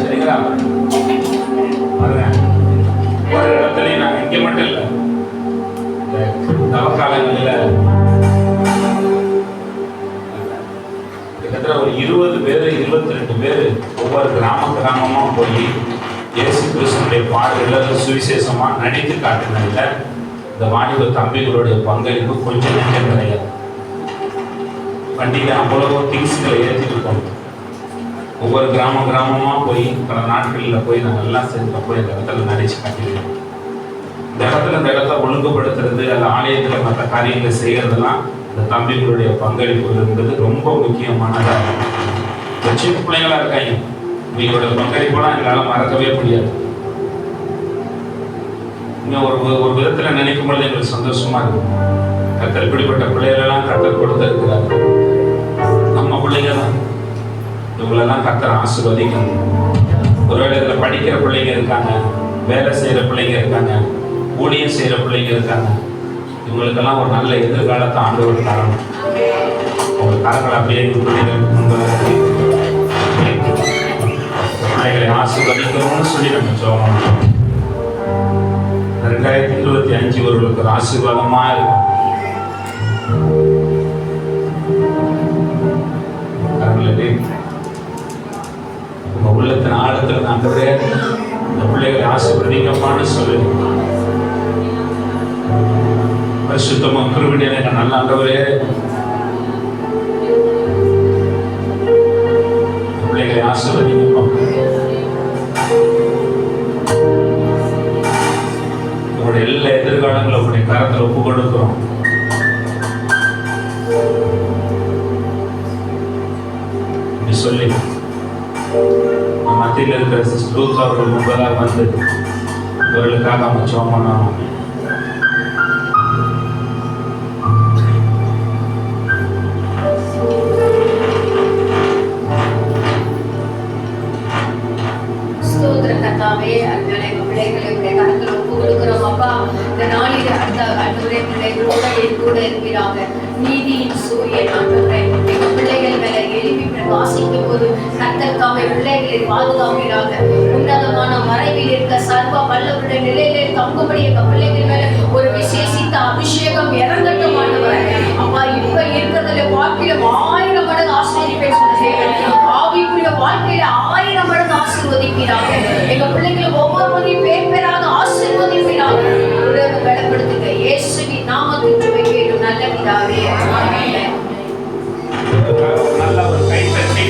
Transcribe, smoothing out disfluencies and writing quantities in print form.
சரிங்களா? பாருங்க, ஒரு இடத்துலையும் நாங்கள் இங்கே மட்டும் இல்லை, தவக்காலங்களில் கிட்டத்தட்ட ஒரு 20 பேர் 22 பேர் ஒவ்வொரு கிராமமாக போய் இயேசு கிறிஸ்துனுடைய பாடல்கள் சுவிசேஷமாக நடித்து காட்டினதில் இந்த வாலிப தம்பிகளுடைய பங்களிப்பு கொஞ்சம் நெஞ்சம் கிடையாது. வண்டியில் அவ்வளோ திங்ஸ்களை ஏற்றிட்டு போனோம். ஒவ்வொரு கிராமமாக போய் பல நாட்களில் போய் நாங்கள் எல்லாம் சேர்ந்து போய் இந்த இடத்துல நடிச்சு காட்டிடுவோம். இந்த இடத்த ஒழுங்குபடுத்துறது, அந்த ஆலயத்தில் மற்ற காரியங்களை செய்கிறதுலாம் இந்த தம்பிகளுடைய பங்களிப்பு இருந்தது ரொம்ப முக்கியமானதாக இருக்கும். சின்ன பிள்ளைங்களா இருக்காங்க, இவங்களோட பங்களிப்பெல்லாம் எங்களால் மறக்கவே முடியாது. இன்னும் ஒரு விதத்தில் நினைக்கும் பொழுது எங்களுக்கு சந்தோஷமா இருக்கும். கத்தர் இப்படிப்பட்ட பிள்ளைகளெல்லாம் கத்தர் கொடுத்திருக்கிறார். நம்ம பிள்ளைங்க தான், இவங்களெல்லாம் கத்தர் ஆசீர்வதிக்கணும். ஒருவேளை இதில் படிக்கிற பிள்ளைங்க இருக்காங்க, வேலை செய்கிற பிள்ளைங்க இருக்காங்க, ஊழியம் செய்கிற பிள்ளைங்க இருக்காங்க. இவங்களுக்கெல்லாம் ஒரு நல்ல எதிர்காலத்தை ஆண்டவர் தரணும். உங்கள் கரங்களை அப்படியே பிள்ளைகளை ஆசீர்வதிக்கணும்னு சொல்லி நம்ம சொல்லுவோம். 2025 ஒருவர்களுக்கு ஒரு ஆசீர்வாதமா இருக்கும். உங்க உள்ளத்தின் ஆழத்தில் ஆண்டவரே இந்த பிள்ளைகளை ஆசீர்வதிக்கப்பான்னு சொல்லி பரிசுத்தமும் கிருபையும் எங்க நல்ல ஆண்டவரே பிள்ளைகளை ஆசீர்வதிக்கப்பா. உங்களுடைய எல்லா எதிர்காலங்களும் உங்களுடைய கரத்தில் ஒப்பு கொடுக்கிறோம். சொல்லி மத்தியில் இருக்கிற சிஸ்டர் ரூத் அவர்கள் முன்பதாக வந்து இவர்களுக்காக நம்ம ஜெபம் பண்ணோம். நீதியின் சூரியன் எங்க பிள்ளைகள் மேல எழுப்பி பிரகாசிக்கும் போது கர்த்தர்காவை பிள்ளைகளை பாதுகாக்கிறாங்க. உன்னதமான மறைவில் இருக்க சர்வ வல்லவருடைய நிலையிலே தங்கும்படி எங்க பிள்ளைகள் மேல ஒரு விசேஷித்த அபிஷேகம் இறங்கட்டமானவர். அப்பா இப்ப இருக்கிறதுல வாழ்க்கையில 1000 மடங்கு ஆசீர்வதிப்பேன் சொல்லுங்க. ஆவிக்குரிய வாழ்க்கையில 1000 மடங்கு ஆசீர்வதிக்கிறாங்க. எங்க பிள்ளைகளை ஒவ்வொருவரையும் பேர் பேராக ஆசீர்வதிக்கிறாங்க. பலப்படுத்துங்க. இயேசுவின் நாமத்தில் ஜெபிக்கிறோம் நல்ல பிதாவே. ஆமென். நல்ல ஒரு கை தட்டி